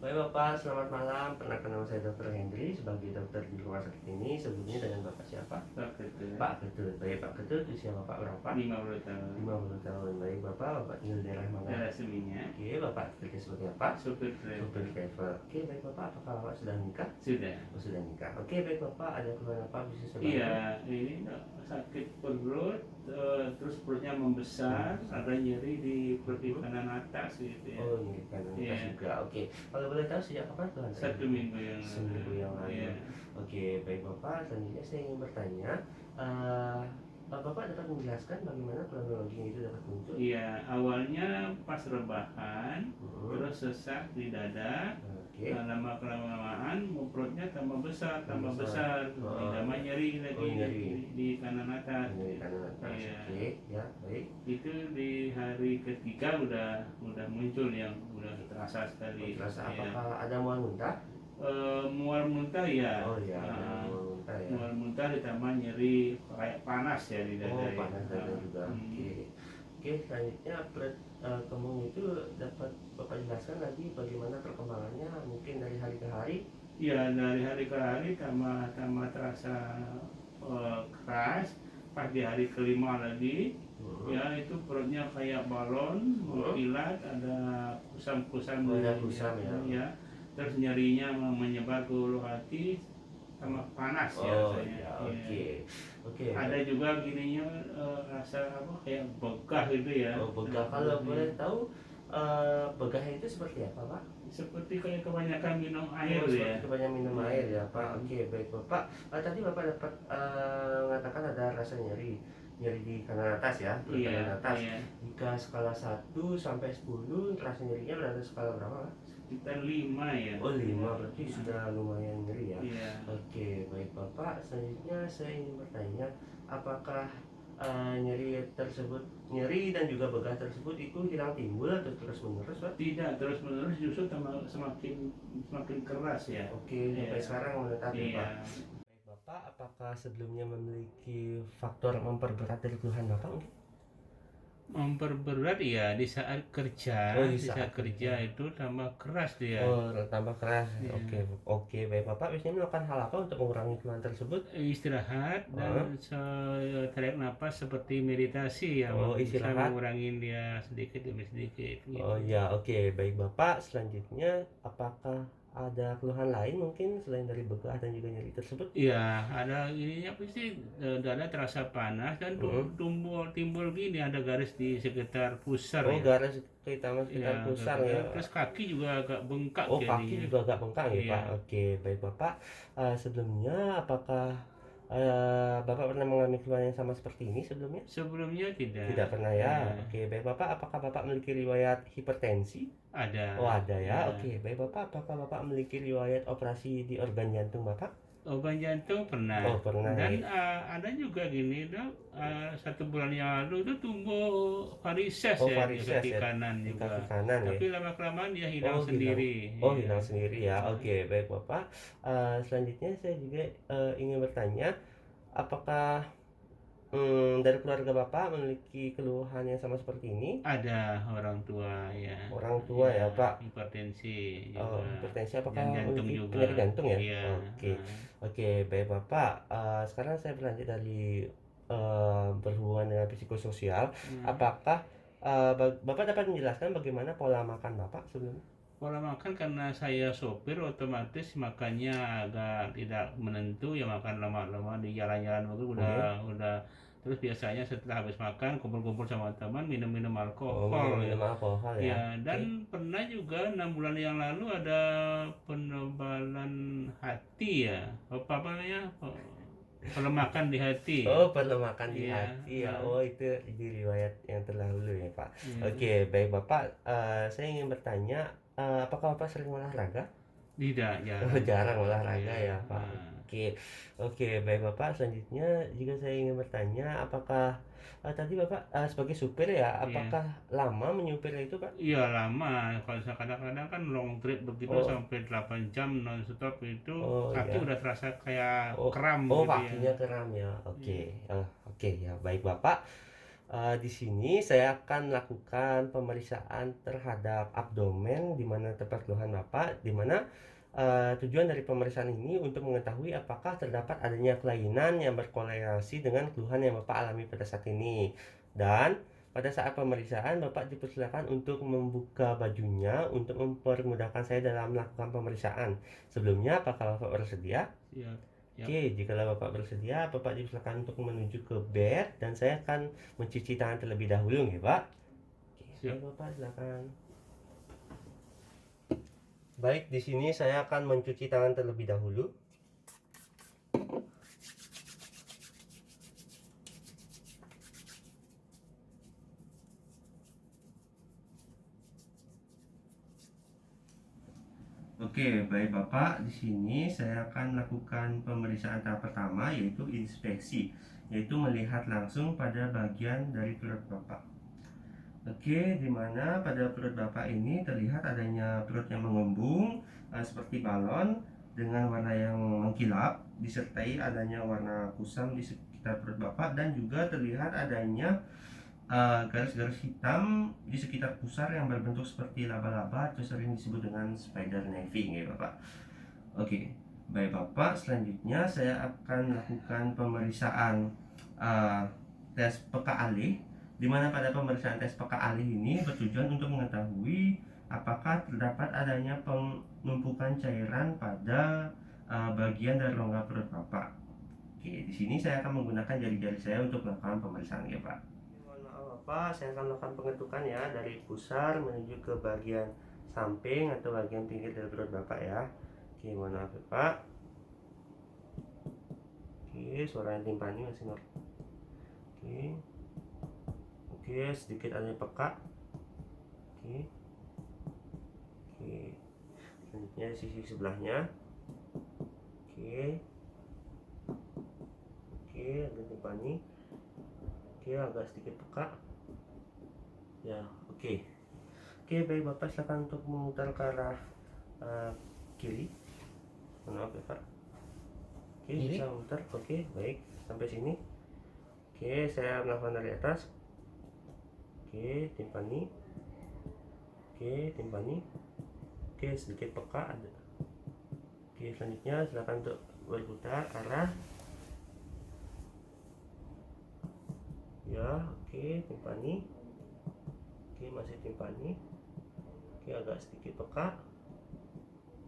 Baik Bapak, selamat malam. Perkenalkan nama saya Dr. Hendri sebagai dokter di rumah sakit ini. Sebelumnya dengan Bapak siapa? Pak Ketut. Pak Ketut. Baik Pak Ketut, usia Bapak berapa? 50 tahun. 50 tahun. Baik Bapak tinggal di daerah mana? Daerah Seminyak. Oke, Bapak kerja sebagai apa? Supir travel. Supir travel. Oke, baik Bapak, apakah Bapak sudah nikah? Sudah. Oh, sudah nikah. Oke, baik Bapak, ada keluhan apa bisa saya bantu? Iya, ini sakit perut, terus perutnya membesar, ada nyeri di perut kanan atas gitu ya. Oh, nyeri kanan atas Iya. juga. Oke, kalau boleh tahu sejak kapan keluhan? 1 minggu yang lalu. Seminggu yang lalu. Iya. Oke, baik Bapak, selanjutnya saya ingin bertanya, Bapak dapat menjelaskan bagaimana kronologinya itu dapat muncul? Iya, awalnya pas rebahan, Hmm. terus sesak di dada. Oke. Lama-kelamaan perutnya tambah besar, Tambah besar. ditambah nyeri lagi Oh, nyeri. di kanan atas. Nyeri kanan atas. Iya. Oke, ya baik. Itu di hari ketiga udah muncul yang udah terasa sekali. Terasa Iya. apakah ada mual muntah? Mual muntah ya. Oh iya, Nah, mual muntah ya. mual muntah ditambah nyeri kayak panas ya di dada. Oh, ya. panas dada juga. Oke. Oke, selanjutnya kemung itu dapat Bapak jelaskan lagi bagaimana perkembangannya mungkin dari hari ke hari? Iya, dari hari ke hari tambah terasa keras. Pas di hari kelima lagi, ya itu perutnya kayak balon, mengkilat, ada kusam-kusam. Oh, ada kusam ya. Terus nyerinya menyebar ke ulu hati, sama panas ya Oh rasanya. ya, Iya. oke. Oke. Ada juga gininya rasa apa kayak begah gitu ya. Oh, begah. Kalau boleh tahu begah itu seperti apa, Pak? Seperti kayak kebanyakan minum air Oh, ya. seperti banyak minum air ya, Pak. Oke, baik Bapak. Tadi Bapak dapat mengatakan ada rasa nyeri di kanan atas ya, perut Iya, kanan atas. iya. Jika skala 1 sampai 10, rasa nyerinya berada skala berapa, Pak? Sekitar 5 ya. Oh, 5, berarti sudah lumayan nyeri ya. Iya. Oke, baik Bapak. Selanjutnya saya ingin bertanya, apakah nyeri dan juga begah tersebut itu hilang timbul atau terus menerus, Pak? Tidak terus menerus, justru semakin keras ya. Oke, sampai Iya. sekarang menetap ya, Iya. Pak. Baik Bapak, apakah sebelumnya memiliki faktor memperberat dari keluhan Bapak mungkin? Memperberat ya di saat kerja. Oh, di saat kerja itu tambah keras dia. Oh, tambah keras. Iya. Oke, baik Bapak. Biasanya melakukan hal apa untuk mengurangi keluhan tersebut? Istirahat dan tarik nafas seperti meditasi ya. Oh, bisa istirahat. mengurangi dia sedikit demi sedikit gitu. Oh ya, oke, baik Bapak. Selanjutnya, apakah ada keluhan lain mungkin selain dari begah dan juga nyeri tersebut? Iya, ada ininya pasti dada terasa panas dan timbul gini, ada garis di sekitar pusar Oh, ya. garis kehitaman sekitar Iya, pusar garis. ya. Terus kaki juga agak bengkak Oh, jadinya. kaki juga agak bengkak ya, Iya. Pak. Oke, baik Bapak. Sebelumnya, apakah Bapak pernah mengalami keluhan yang sama seperti ini sebelumnya? Sebelumnya tidak. Tidak pernah ya. Iya. Oke, baik Bapak. Apakah Bapak memiliki riwayat hipertensi? Ada. Oh, ada ya. Iya. Oke, baik Bapak. Apakah Bapak memiliki riwayat operasi di organ jantung Bapak? Organ jantung pernah. Oh, pernah. Dan ada juga gini, Dok, 1 bulan yang lalu itu tumbuh varises Oh, ya di varises kaki ya, kanan di juga. kaki kanan ya. Tapi lama-kelamaan dia hilang Oh, sendiri. Oh, Iya. hilang sendiri ya. Oke, baik Bapak. Selanjutnya saya juga ingin bertanya, apakah dari keluarga Bapak memiliki keluhan yang sama seperti ini? Ada orang tua ya. Orang tua ya, Pak. Hipertensi Oh, juga. hipertensi apakah Dan jantung memiliki juga. penyakit jantung ya? Iya. Oke. Oke, baik Bapak. Sekarang saya berlanjut dari berhubungan dengan psikososial. Apakah Bapak dapat menjelaskan bagaimana pola makan Bapak sebelumnya? Pola makan, karena saya sopir, otomatis makannya agak tidak menentu ya, makan lama-lama di jalan-jalan begitu udah. Terus biasanya setelah habis makan kumpul-kumpul sama teman minum alkohol. Minum alkohol ya. Ya, dan pernah juga 6 bulan yang lalu ada penebalan hati ya. Apa namanya? Pelemakan di hati. Oh, pelemakan di Iya. hati ya. Oh, itu di riwayat yang terdahulu ya, Pak. Iya. Oke, baik Bapak. Saya ingin bertanya, apakah Bapak sering olahraga? Tidak, Oh, jarang. jarang olahraga Iya. ya, Pak. Nah, Oke. Oke, baik Bapak. Selanjutnya juga saya ingin bertanya, apakah tadi Bapak sebagai supir ya, iya. apakah lama menyupir itu, Pak? Iya lama, kalau kadang-kadang kan long trip begitu Oh, sampai 8 jam non-stop itu oh kaki ya. udah terasa kayak Oh, kram oh gitu ya. kakinya kram ya. Oke. Iya. Oke ya, baik Bapak. Di sini saya akan melakukan pemeriksaan terhadap abdomen di mana tempat keluhan Bapak, di mana tujuan dari pemeriksaan ini untuk mengetahui apakah terdapat adanya kelainan yang berkorelasi dengan keluhan yang Bapak alami pada saat ini. Dan pada saat pemeriksaan Bapak dipersilakan untuk membuka bajunya untuk mempermudahkan saya dalam melakukan pemeriksaan. Sebelumnya, apakah Bapak bersedia? Siap, siap, Oke, jikalau Bapak bersedia, Bapak dipersilakan untuk menuju ke bed dan saya akan mencuci tangan terlebih dahulu nih, Pak. Oke, siap. baik Bapak, silakan. Baik, di sini saya akan mencuci tangan terlebih dahulu. Oke, baik Bapak, di sini saya akan melakukan pemeriksaan tahap pertama yaitu inspeksi, yaitu melihat langsung pada bagian dari perut Bapak. Oke, di mana pada perut Bapak ini terlihat adanya perut yang mengembung seperti balon dengan warna yang mengkilap, disertai adanya warna kusam di sekitar perut Bapak dan juga terlihat adanya garis-garis hitam di sekitar pusar yang berbentuk seperti laba-laba atau sering disebut dengan spider neving ya Bapak. Oke, baik Bapak, selanjutnya saya akan melakukan pemeriksaan uh, tes peka alih, di mana pada pemeriksaan tes peka alih ini bertujuan untuk mengetahui apakah terdapat adanya penumpukan cairan pada bagian dari rongga perut Bapak. Oke, di sini saya akan menggunakan jari-jari saya untuk melakukan pemeriksaan ya Pak. Mohon maaf Bapak, saya akan melakukan pengetukan ya dari pusar menuju ke bagian samping atau bagian pinggir dari perut Bapak ya. Oke, mohon maaf ya Pak. Oke, suara yang timpani masih normal. Oke. Oke, sedikit ada peka. Oke. Oke. Selanjutnya di sisi sebelahnya. Oke. Oke, agak timpani. Oke, agak sedikit peka. Ya, oke. Oke, baik Bapak, silakan untuk memutar ke arah kiri. Mohon maaf ya Pak. Oke, Kiri. bisa memutar. Oke, baik. Sampai sini. Oke, saya melakukan dari atas. Oke, timpani. Oke, timpani. Oke, sedikit peka ada. Oke, selanjutnya silakan untuk berputar arah. Ya, oke, timpani. Oke, masih timpani. Oke, agak sedikit peka.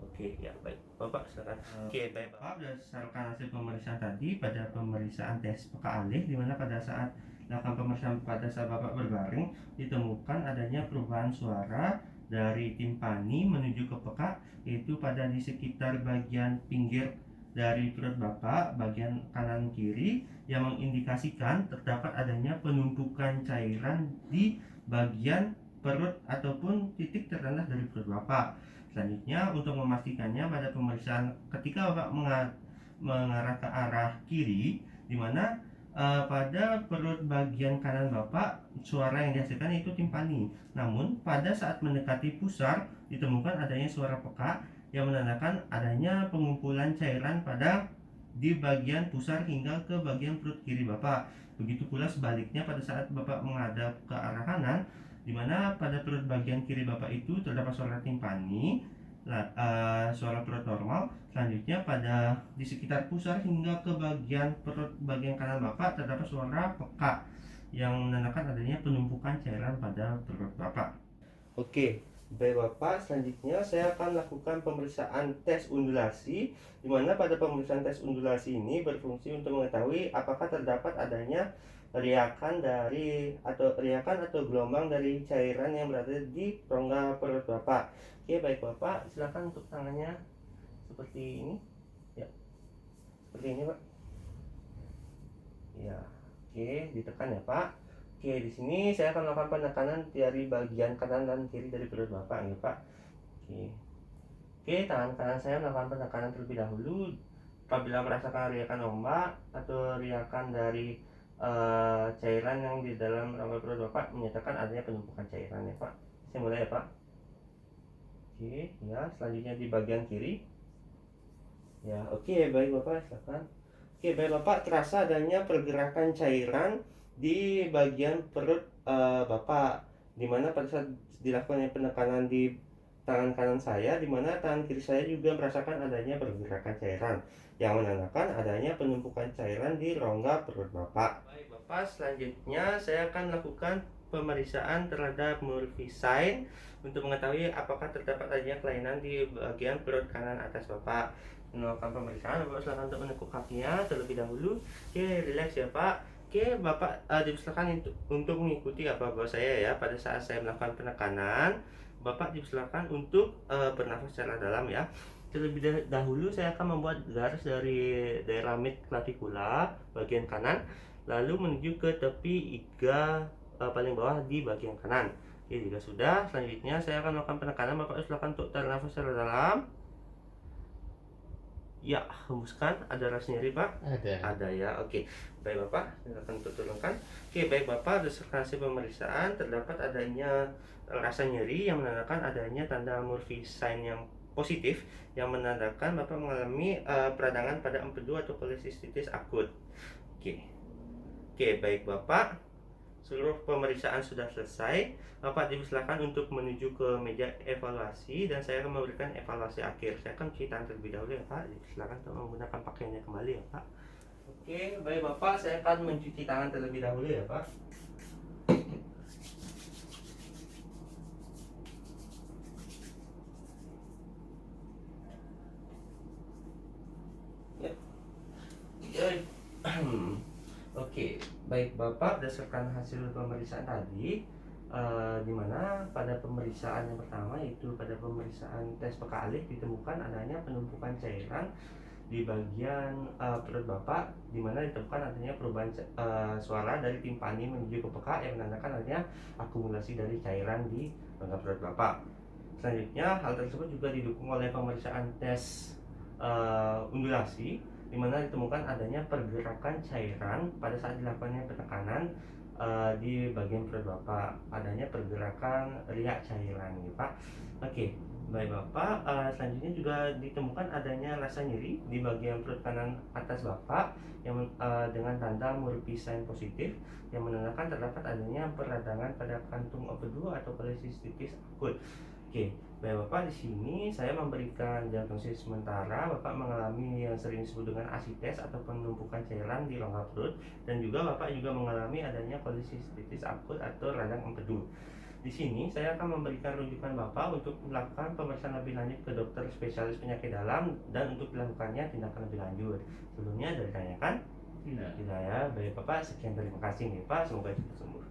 Oke, ya baik. Bapak silakan. Oke, baik Bapak. Berdasarkan hasil pemeriksaan tadi pada pemeriksaan tes peka alih, di mana pada saat melakukan pemeriksaan pada saat Bapak berbaring ditemukan adanya perubahan suara dari timpani menuju ke peka, yaitu pada di sekitar bagian pinggir dari perut Bapak, bagian kanan kiri yang mengindikasikan terdapat adanya penumpukan cairan di bagian perut ataupun titik terendah dari perut Bapak. Selanjutnya untuk memastikannya pada pemeriksaan ketika Bapak mengarah ke arah kiri, di mana pada perut bagian kanan Bapak suara yang dihasilkan itu timpani. Namun pada saat mendekati pusar ditemukan adanya suara peka yang menandakan adanya pengumpulan cairan pada di bagian pusar hingga ke bagian perut kiri Bapak. Begitu pula sebaliknya pada saat Bapak menghadap ke arah kanan, di mana pada perut bagian kiri Bapak itu terdapat suara timpani, suara perut normal. Selanjutnya pada di sekitar pusar hingga ke bagian perut bagian kanan Bapak terdapat suara peka yang menandakan adanya penumpukan cairan pada perut Bapak. Oke, baik Bapak, selanjutnya saya akan lakukan pemeriksaan tes undulasi, di mana pada pemeriksaan tes undulasi ini berfungsi untuk mengetahui apakah terdapat adanya riakan atau gelombang dari cairan yang berada di rongga perut Bapak. Oke, baik Bapak, silakan untuk tangannya seperti ini. Ya, seperti ini, Pak. Ya, oke, ditekan ya, Pak. Oke, di sini saya akan melakukan penekanan dari bagian kanan dan kiri dari perut Bapak, ya, Pak. Oke. Oke, tangan kanan saya melakukan penekanan terlebih dahulu. Apabila merasakan riakan ombak atau riakan dari cairan yang di dalam rongga perut Bapak, menyatakan adanya penumpukan cairan ya Pak. Saya mulai ya Pak. Oke, ya, selanjutnya di bagian kiri. Ya, oke, baik Bapak, silakan. Oke, baik Bapak, terasa adanya pergerakan cairan di bagian perut Bapak, di mana pada saat dilakukannya penekanan di tangan kanan saya, di mana tangan kiri saya juga merasakan adanya pergerakan cairan yang menandakan adanya penumpukan cairan di rongga perut Bapak. Baik Bapak, selanjutnya saya akan melakukan pemeriksaan terhadap Murphy sign untuk mengetahui apakah terdapat adanya kelainan di bagian perut kanan atas Bapak. Melakukan pemeriksaan, Bapak silakan untuk menekuk kakinya terlebih dahulu. Oke, relax ya Pak. Oke, Bapak dipersilakan untuk mengikuti apa bahwa saya ya pada saat saya melakukan penekanan. Bapak dipersilakan untuk bernafas secara dalam ya. Terlebih dahulu saya akan membuat garis dari daerah mid clavicular bagian kanan, lalu menuju ke tepi iga paling bawah di bagian kanan. Oke, jika sudah, selanjutnya saya akan melakukan penekanan. Bapak silakan untuk tarik nafas secara dalam. Ya, hembuskan. Ada rasa nyeri Pak? Ada ya, oke. Baik Bapak, silakan untuk turunkan. Oke, baik Bapak, berdasarkan hasil pemeriksaan terdapat adanya rasa nyeri yang menandakan adanya tanda Murphy sign yang positif, yang menandakan Bapak mengalami peradangan pada empedu atau kolesistitis akut. Oke. Oke, baik Bapak, seluruh pemeriksaan sudah selesai. Bapak dipersilakan untuk menuju ke meja evaluasi dan saya akan memberikan evaluasi akhir. Saya akan cuci tangan terlebih dahulu ya Pak. Dipersilakan untuk menggunakan pakaiannya kembali ya Pak. Oke, baik Bapak, saya akan mencuci tangan terlebih dahulu ya Pak. Ya. Oke, baik Bapak, berdasarkan hasil pemeriksaan tadi, di mana pada pemeriksaan yang pertama yaitu pada pemeriksaan tes peka alih ditemukan adanya penumpukan cairan di bagian perut Bapak, di mana ditemukan adanya perubahan suara dari timpani menuju ke peka yang menandakan adanya akumulasi dari cairan di rongga perut Bapak. Selanjutnya, hal tersebut juga didukung oleh pemeriksaan tes undulasi, di mana ditemukan adanya pergerakan cairan pada saat dilakukannya penekanan di bagian perut Bapak, adanya pergerakan riak cairan ya Pak. Oke, baik Bapak, selanjutnya juga ditemukan adanya rasa nyeri di bagian perut kanan atas Bapak yang dengan tanda Murphy sign positif yang menandakan terdapat adanya peradangan pada kantung empedu atau kolesistitis akut. Oke, baik Bapak, di sini saya memberikan diagnosis sementara Bapak mengalami yang sering disebut dengan asites atau penumpukan cairan di rongga perut, dan juga Bapak juga mengalami adanya kolesistitis akut atau radang empedu. Di sini saya akan memberikan rujukan Bapak untuk melakukan pemeriksaan lebih lanjut ke dokter spesialis penyakit dalam dan untuk dilakukannya tindakan lebih lanjut. Sebelumnya ada ditanyakan? Tidak. Tidak ya, baik Bapak, sekian terima kasih nih Pak, semoga cepat sembuh.